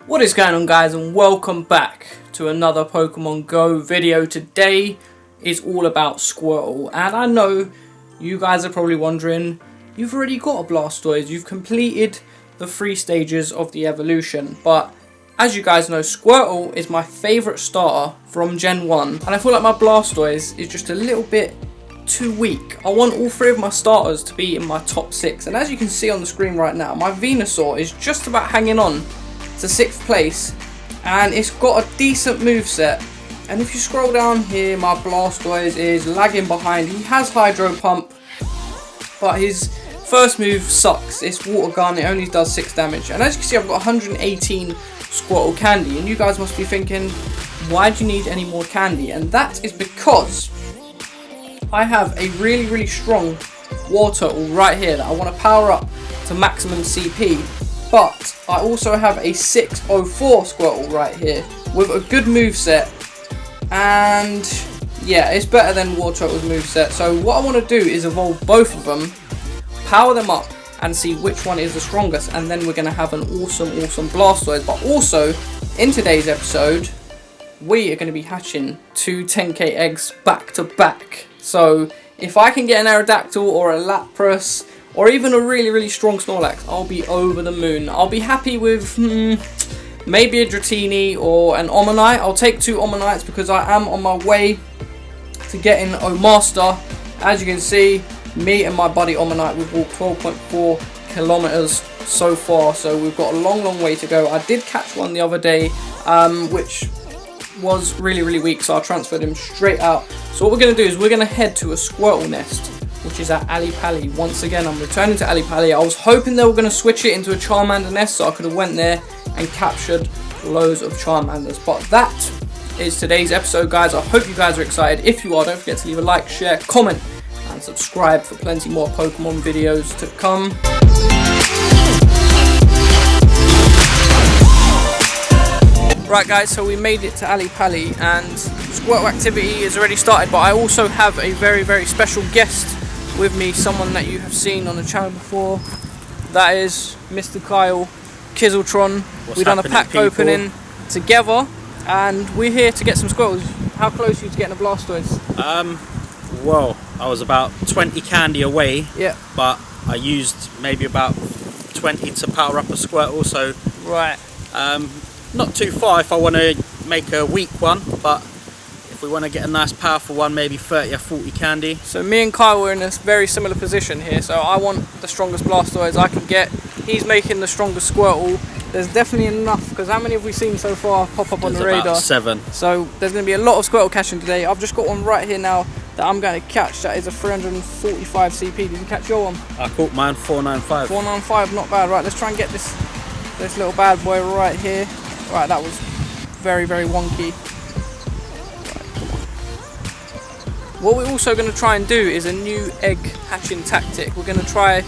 What is going on, guys, and welcome back to another Pokemon Go video. Today is all about Squirtle, and I know you guys are probably wondering, you've already got a Blastoise, you've completed the 3 stages of the evolution, but as you guys know, Squirtle is my favourite starter from Gen 1, and I feel like my Blastoise is just a little bit too weak. I want all 3 of my starters to be in my top 6, and as you can see on the screen right now, my Venusaur is just about hanging on to 6th place, and it's got a decent moveset. And if you scroll down here, my Blastoise is lagging behind. He has Hydro Pump, but his first move sucks. It's Water Gun, it only does 6 damage. And as you can see, I've got 118 Squirtle candy, and you guys must be thinking, why do you need any more candy? And that is because I have a really strong water turtle right here that I want to power up to maximum CP. But I also have a 604 Squirtle right here with a good moveset, and yeah, it's better than Water Turtle's moveset. So what I want to do is evolve both of them, power them up, and see which one is the strongest, and then we're going to have an awesome Blastoise. But also, in today's episode, we are going to be hatching 2 10k eggs back to back. So if I can get an Aerodactyl or a Lapras, or even a really strong Snorlax, I'll be over the moon. I'll be happy with maybe a Dratini or an Omanyte. I'll take 2 Omanytes because I am on my way to getting a Master. As you can see, me and my buddy Omanyte, we've walked 12.4 kilometers so far, so we've got a long way to go. I did catch one the other day, which was really weak, so I transferred him straight out. So what we're going to do is we're going to head to a Squirtle nest, which is at Ali Pali. Once again, I'm returning to Ali Pali. I was hoping they were going to switch it into a Charmander nest, so I could have went there and captured loads of Charmanders. But that is today's episode, guys. I hope you guys are excited. If you are, don't forget to leave a like, share, comment, and subscribe for plenty more Pokemon videos to come. Right, guys, so we made it to Ali Pali, and Squirtle activity is already started, but I also have a very special guest with me, someone that you have seen on the channel before. That is Mr. Kyle Kizzletron. We've done a pack opening together, and we're here to get some Squirtles. How close are you to getting a Blastoise? Well, I was about 20 candy away. Yeah. But I used maybe about 20 to power up a Squirtle, so right. Not too far if I want to make a weak one, but if we want to get a nice powerful one, maybe 30 or 40 candy. So me and Kyle were in a very similar position here, so I want the strongest Blastoise I can get. He's making the strongest Squirtle. There's definitely enough, because how many have we seen so far pop up on the radar? About 7. So there's going to be a lot of Squirtle catching today. I've just got one right here now that I'm going to catch. That is a 345 CP. Did you catch your one? I caught mine 495. 495, not bad. Right, let's try and get this little bad boy right here. Right, that was very wonky. Right, come on. What we're also going to try and do is a new egg hatching tactic. We're going to try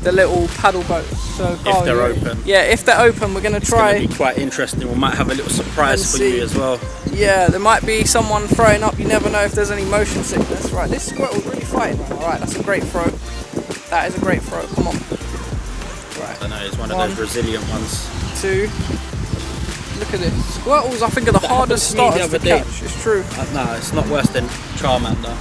the little paddle boats. So, if they're open. Yeah, if they're open, we're going to try. It's going to be quite interesting. We might have a little surprise for you as well. Yeah, there might be someone throwing up. You never know if there's any motion sickness. Right, this Squirtle's really fighting. Right, that's a great throw. That is a great throw. Come on. Right. I don't know, it's one of those resilient ones. 2. Look at this. Squirtles, I think, are the hardest starters to catch. It's true. No, it's not worse than Charmander.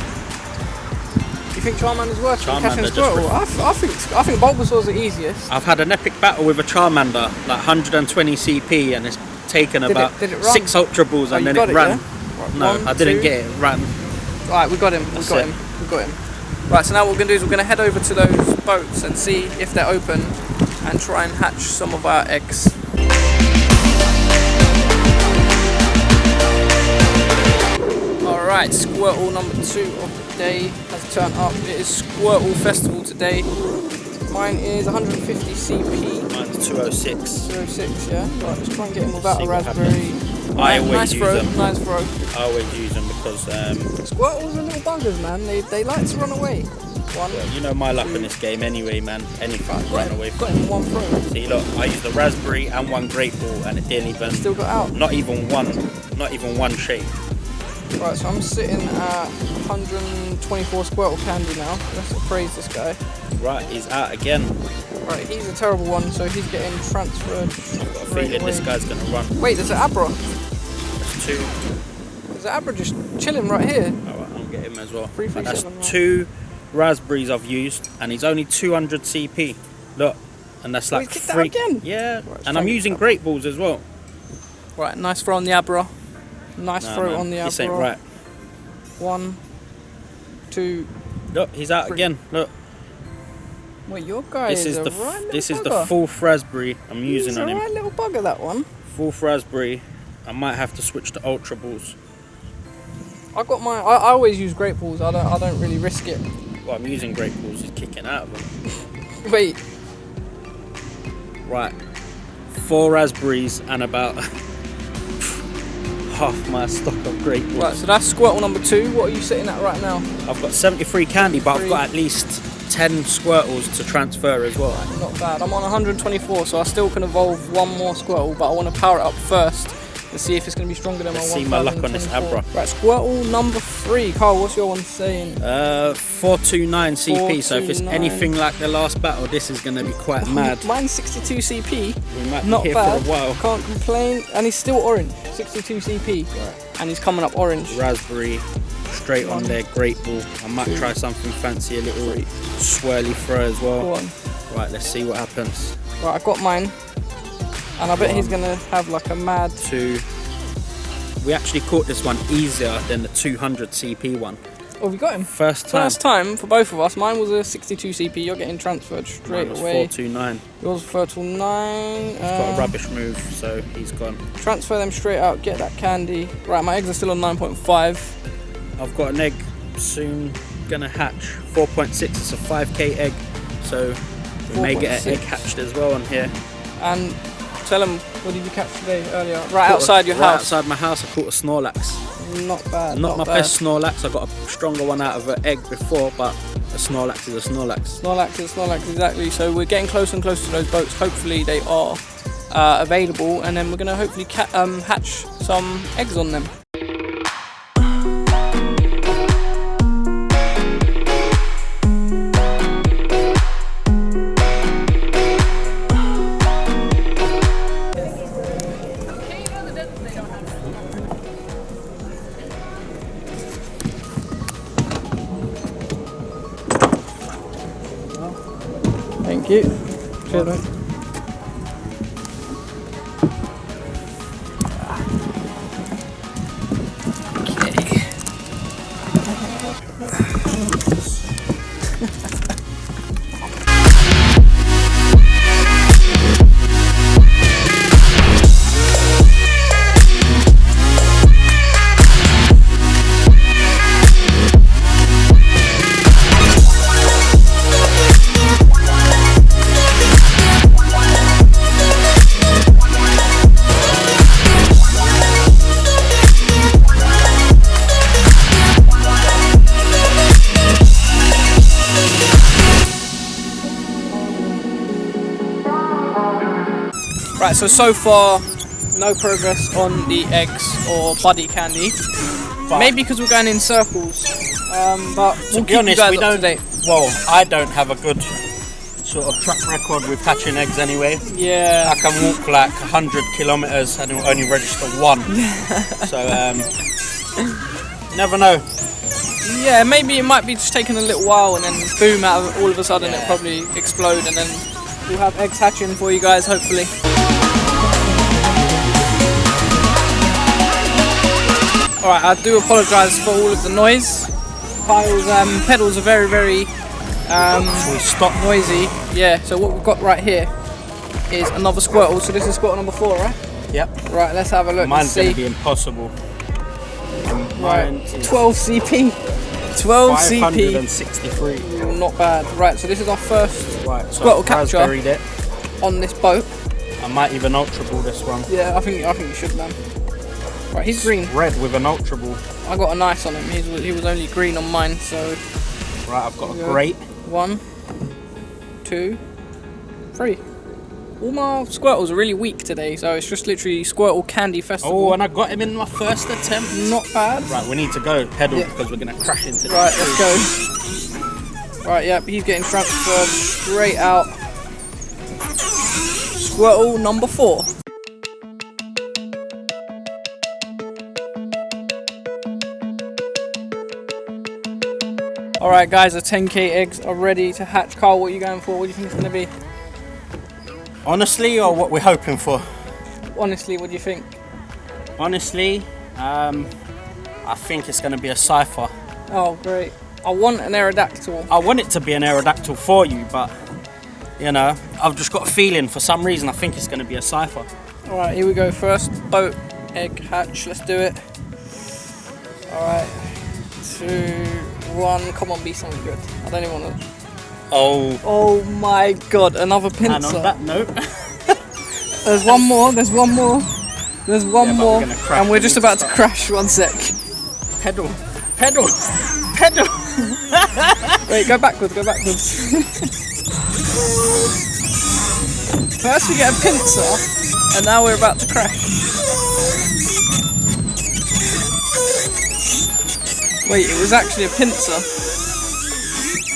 You think Charmander's worse than catching a Squirtle? I think Bulbasaur's the easiest. I've had an epic battle with a Charmander, like 120 CP, and it's taken about 6 Ultra Balls, and then it ran. Yeah? Right, no, 1, I didn't get it. It ran. Right, we got him. We got him. Right, so now what we're going to do is we're going to head over to those boats and see if they're open and try and hatch some of our eggs. Alright, Squirtle number 2 of the day has turned up. It is Squirtle Festival today. Mine is 150 CP. Mine's 206. 206, yeah? Right, let's try and get him without a raspberry. I always use them. Nice throw. I always use them because Squirtles are little buggers, man. They like to run away. One, well, you know my luck in this game anyway, man. Anything run away from. Got him 1 throw. See, look, I used a raspberry and 1 great ball, and it didn't even. Still got out. Not even one shake. Right, so I'm sitting at 124 Squirtle candy now. Let's praise this guy. Right, he's out again. Right, he's a terrible one, so he's getting transferred. I've got a feeling this guy's going to run. Wait, there's an Abra. There's 2. There's an Abra just chilling right here. Alright, I'll get him as well. 337, That's right. 2 raspberries I've used, and he's only 200 CP. Look, and that's like he's kicked 3. out again? Yeah, Right, and I'm using great balls as well. Right, nice throw on the Abra. Nice throw on the Abra. This ain't right. 1, 2. Look, he's out 3. again. Look. Wait, your guy This is a the right little this is the bugger. 4th raspberry I'm using on him. He's a right little bugger, that one. 4th raspberry. I might have to switch to ultra balls. I got my. I always use great balls. I don't really risk it. Well, I'm using great balls. He's kicking out of them. Wait. Right. 4 raspberries and about half my stock of great balls. Right, so that's Squirtle number 2. What are you sitting at right now? I've got 73 candy, but I've got at least 10 Squirtles to transfer as well. Not bad. I'm on 124, so I still can evolve one more Squirtle, but I want to power it up first to see if it's going to be stronger than Let's my 1,024. see my luck on this Abra. Right, Squirtle number 3. Carl, what's your one saying? 429 CP, so if it's 429. anything like the last battle, this is going to be quite mad. Mine's 62 CP. We might be Not here bad. for a while. Can't complain. And he's still orange. 62 CP. Right. And he's coming up orange. Raspberry, straight on there, great ball. I might try something fancy, a little swirly throw as well. Go on. Right, let's see what happens. Right, I got mine. And I bet he's going to have like a mad... 2. We actually caught this one easier than the 200 CP one. Oh, we got him. First time. First time for both of us. Mine was a 62 CP. You're getting transferred straight Mine was away. 429. Yours 429. He's got a rubbish move, so he's gone. Transfer them straight out. Get that candy. Right, my eggs are still on 9.5. I've got an egg soon gonna hatch. 4.6. It's a 5k egg, so we may get an egg 4.6. hatched as well on here. And tell them, what did you catch today earlier? Right outside your Right house. outside my house, I caught a Snorlax. Not bad. Not my bad. best Snorlax. I got a stronger one out of an egg before, but a Snorlax is a Snorlax. Snorlax, exactly. So we're getting closer and closer to those boats. Hopefully they are available, and then we're going to hopefully hatch some eggs on them. Thank you. Cheers, mate. Right, so far, no progress on the eggs or buddy candy. But maybe because we're going in circles. But we'll be honest, we don't. Date. Well, I don't have a good sort of track record with hatching eggs anyway. Yeah. I can walk like 100 kilometers and it will only register 1. So never know. Yeah, maybe it might be just taking a little while, and then boom, out of all of a sudden Yeah. it probably explode, and then we'll have eggs hatching for you guys, hopefully. Alright, I do apologise for all of the noise. Kyle's pedals are very, very We stop. noisy. Yeah, so what we've got right here is another Squirtle. So this is Squirtle number 4, right? Yep. Right, let's have a look. Mine's and going see. to be impossible. Right, Mine is 12 CP. 12 CP. 563. Not bad. Right, so this is our first Right, so Squirtle I've capture raspberried it. on this boat. I might even ultra ball this one. Yeah, I think you should, man. Right, he's green. Red with an ultra ball. I got a nice on him. He was only green on mine, so Right, I've got a Yeah. great. 1, 2, 3. All my Squirtles are really weak today, so it's just literally Squirtle Candy Festival. Oh, and I got him in my first attempt. Not bad. Right, we need to go pedal Yeah. because we're going to crash into Right, this. let's go. Right, yeah, he's getting transferred straight out. Squirtle number 4. Alright guys, the 10k eggs are ready to hatch. Carl, what are you going for? What do you think it's going to be? Honestly, or what we're hoping for? Honestly, what do you think? Honestly, I think it's going to be a cipher. Oh great. I want an Aerodactyl. I want it to be an Aerodactyl for you, but you know, I've just got a feeling for some reason I think it's going to be a cipher. Alright, here we go. First boat egg hatch. Let's do it. Alright, 2, 1. Come on, be something good. I don't even want to. Oh my god, another pincer. And on that note, there's one more. There's one more. There's one more, and we're just about to crash. 1 sec. Pedal, pedal, pedal. Wait, go backwards. Go backwards. First we get a pincer, and now we're about to crash. Wait, it was actually a pincer.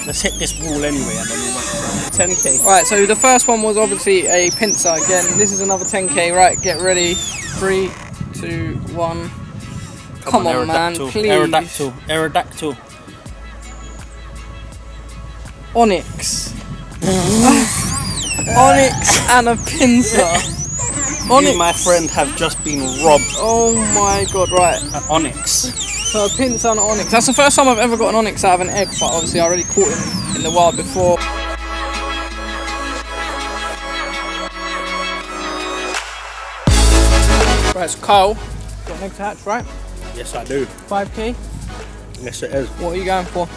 Let's hit this wall anyway, and then we'll wait for 10k. Right, so the first one was obviously a pincer. Again, this is another 10k. Right, get ready. 3, 2, 1. Come on, man, please. Aerodactyl, Aerodactyl. Onyx. Onyx and a pincer. You, my friend, have just been robbed. Oh my god, right. An Onyx. So a pincer and an Onyx. That's the first time I've ever got an Onyx out of an egg, but obviously I already caught him in the wild before. Right, so Carl, got an egg to hatch, right? Yes, I do. 5k? Yes, it is. What are you going for?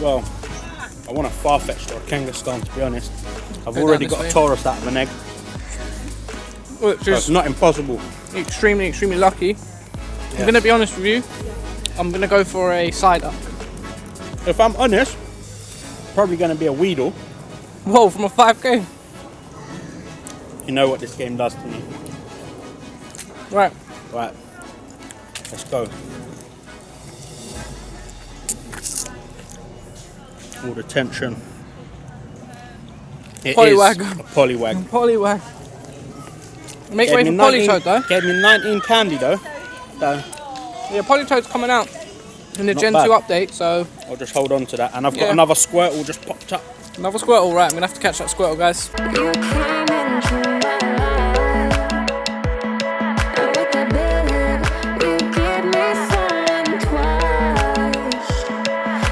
Well, I want a Farfetch'd or a Kangaskhan, to be honest. I've already got a Taurus out of an egg. Which So it's not impossible. extremely, extremely lucky. Yeah. I'm going to be honest with you. I'm going to go for a Psyduck. If I'm honest, probably going to be a Weedle. Whoa, from a 5k? You know what this game does to me. Right. Right, let's go. All the tension. It Poliwag. is a Poliwag. Poliwag. Make Gave way me for 19 Politoed though. Gave me 19 candy though. So Yeah, Politoed's coming out in the Not Gen bad. 2 update, so I'll just hold on to that. And I've got Yeah. another Squirtle just popped up. another Squirtle. Right, I'm going to have to catch that Squirtle, guys. You came into my life, and with the billion, you give me something twice.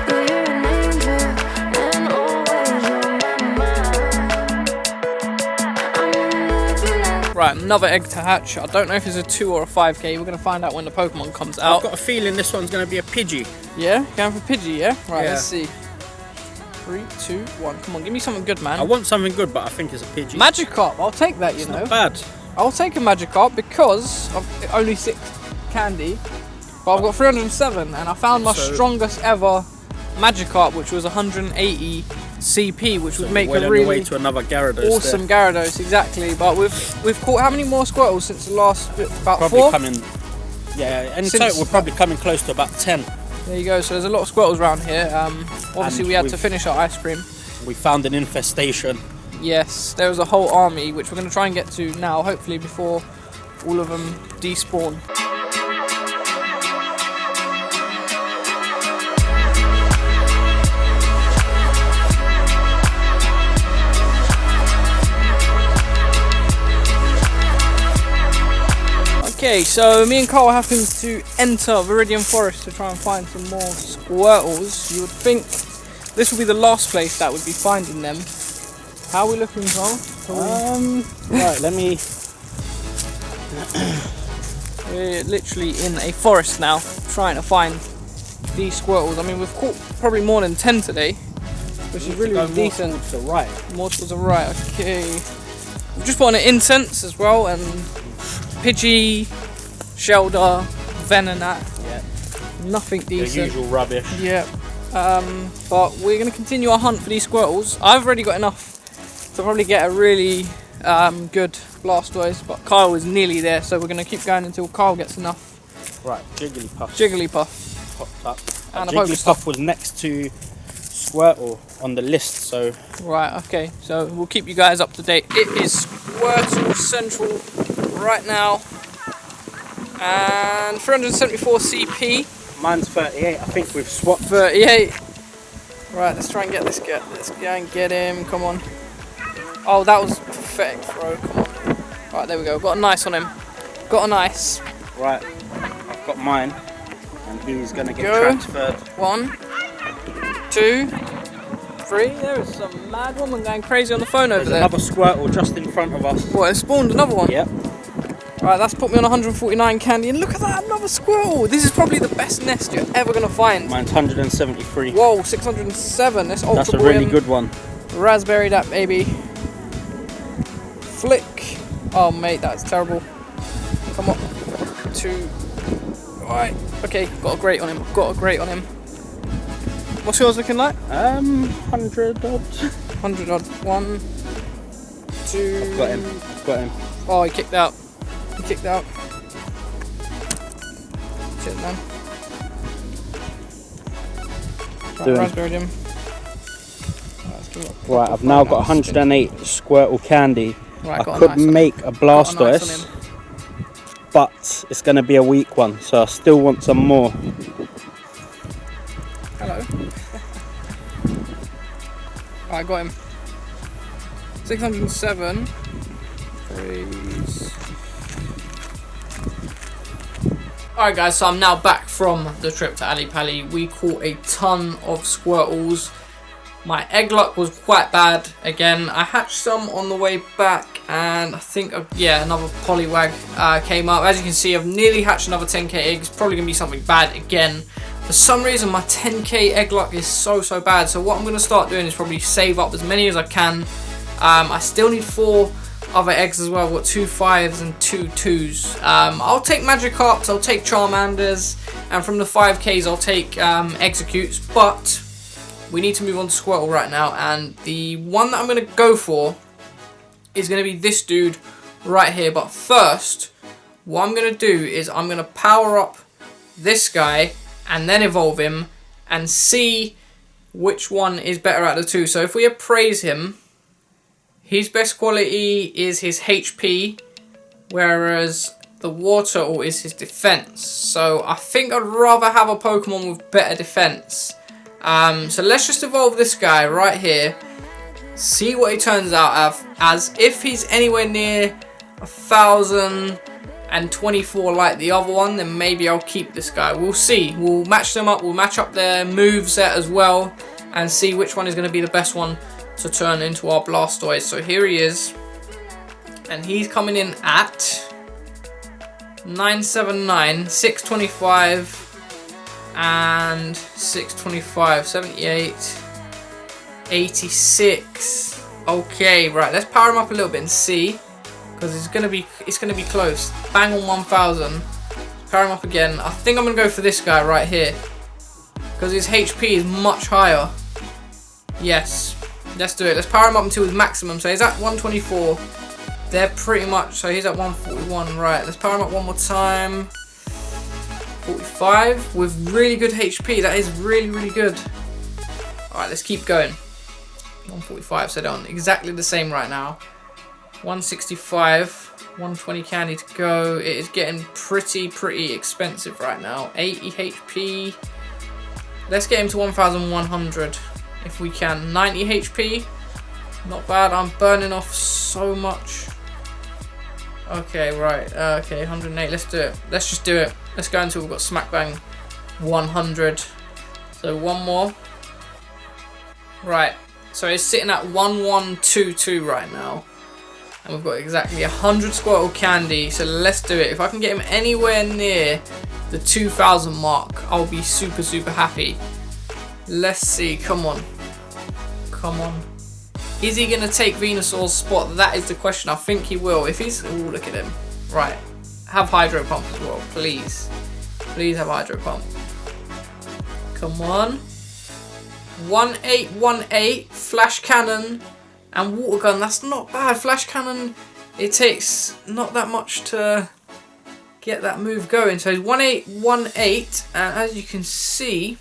You're an angel, and always on my mind. I'm gonna live your life. Right, another egg to hatch. I don't know if it's a 2 or a 5k. We're going to find out when the Pokemon comes I've out. got a feeling this one's going to be a Pidgey. Yeah? Going for Pidgey, yeah? Right, Yeah. let's see. 3, 2, 1. Come on, give me something good, man. I want something good, but I think it's a Pidgey. Magikarp. I'll take that, you It's know. not bad. I'll take a Magikarp because of only 6 candy, but I've got 307, and I found my So- strongest ever Magikarp, which was 180 CP, which would make Well a on the way really to another Gyarados awesome there. Gyarados. Exactly. But we've caught how many more Squirtles since the last bit? About Probably 4. coming. Yeah, in Since- total we're probably coming close to about 10. There you go. So there's a lot of Squirtles around here. Obviously And we had to we've- finish our ice cream. We found an infestation. Yes, there was a whole army, which we're going to try and get to now, hopefully before all of them despawn. Okay, so me and Carl happened to enter Viridian Forest to try and find some more Squirtles. You would think this would be the last place that would be finding them. How are we looking, Carl? Right, let me. We're literally in a forest now, trying to find these Squirtles. I mean, we've caught probably more than 10 today, which is really decent. To the right. More towards the right, okay. We've just bought an incense as well, and Pidgey, Shelder, Venonat. Yeah. Nothing The decent. usual rubbish. Yeah. But we're going to continue our hunt for these Squirtles. I've already got enough to probably get a really good Blastoise, but Kyle is nearly there, so we're going to keep going until Kyle gets enough. Right, Jigglypuff. Jigglypuff. Popped up. And a Jigglypuff was next to Squirtle on the list, so... Right, okay, so we'll keep you guys up to date. It is Squirtle Central right now. And 374 CP. Mine's 38, I think we've swapped. 38. Right, let's try and get this guy. Let's go and get him, come on. Oh, that was perfect, bro, come on. Right, there we go, got a nice on him. Got a nice. Right, I've got mine, and he's gonna get transferred. 1, 2, 3. There is some mad woman going crazy on the phone over there. There's another Squirtle just in front of us. What, it spawned another one? Yep. Right, that's put me on 149 candy, and look at that, another Squirtle! This is probably the best nest you're ever gonna find. Mine's 173. Whoa, 607. That's ultra. That's a really good one. Raspberry that baby. Flick. Oh mate, that's terrible. Come on. 2. Alright. Okay, got a great on him. Got a great on him. What's yours looking like? 100 odd. 100 odd. 1, 2. I've got him. Oh, he kicked out. He kicked out. Shit, man. Right, raspberry him. Right, I've now got 108 Squirtle candy. Right, I could make a Blastoise, but it's going to be a weak one, so I still want some more. Hello. I got him. 607. Freeze. Alright guys, so I'm now back from the trip to Ali Pali. We caught a ton of Squirtles. My egg luck was quite bad again. I hatched some on the way back, and I think, yeah, another Poliwag came up. As you can see, I've nearly hatched another 10k eggs. Probably going to be something bad again. For some reason, my 10k egg luck is so bad. So what I'm going to start doing is probably save up as many as I can. I still need 4 other eggs as well. I've got 2 5s and 2 2s. I'll take Magikarps, I'll take Charmanders, and from the 5ks I'll take Executes, but we need to move on to Squirtle right now, and the one that I'm going to go for is going to be this dude right here. But first, what I'm going to do is I'm going to power up this guy and then evolve him and see which one is better out of the two. So if we appraise him, his best quality is his HP, whereas the Wartortle is his defense. So I think I'd rather have a Pokemon with better defense. So let's just evolve this guy right here, see what he turns out as. If he's anywhere near 1024 like the other one, then maybe I'll keep this guy. We'll see. We'll match them up. We'll match up their moveset as well and see which one is going to be the best one to turn into our Blastoise. So here he is, and he's coming in at 979, 625 and 625, 78, 86. Okay, right, let's power him up a little bit and see, because it's gonna be close. Bang on 1000. Power him up again. I think I'm gonna go for this guy right here, because his HP is much higher. Yes, let's do it. Let's power him up until his maximum. So he's at 124. They're pretty much, so he's at 141. Right, let's power him up one more time. 45 with really good HP. That is really good. Alright, let's keep going. 145, so they're on exactly the same right now. 165, 120 candy to go. It is getting pretty expensive right now. 80 HP. Let's get him to 1100 if we can. 90 HP. Not bad. I'm burning off so much. Okay, right. Okay, 108. Let's do it. Let's just do it. Let's go until we've got smack bang 100. So one more. Right. So it's sitting at 1122 right now. And we've got exactly 100 Squirtle candy. So let's do it. If I can get him anywhere near the 2000 mark, I'll be super happy. Let's see. Come on. Come on. Is he going to take Venusaur's spot? That is the question. I think he will. If he's... Ooh, look at him. Right. Have Hydro Pump as well, please. Please have Hydro Pump. Come on. 1818. Flash Cannon and Water Gun. That's not bad. Flash Cannon, it takes not that much to get that move going. So 1818. And as you can see...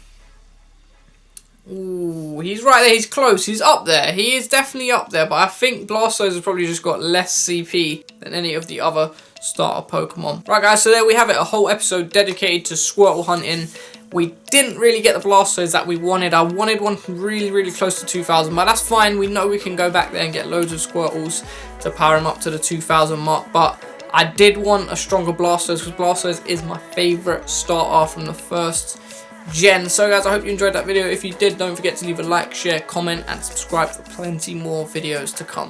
Ooh, he's right there. He's close. He's up there. He is definitely up there. But I think Blastoise has probably just got less CP than any of the other starter Pokemon. Right, guys. So there we have it. A whole episode dedicated to Squirtle hunting. We didn't really get the Blastoise that we wanted. I wanted one really, really close to 2,000. But that's fine. We know we can go back there and get loads of Squirtles to power him up to the 2,000 mark. But I did want a stronger Blastoise because Blastoise is my favourite starter from the first gen. So guys, I hope you enjoyed that video. If you did, don't forget to leave a like, share, comment and subscribe for plenty more videos to come.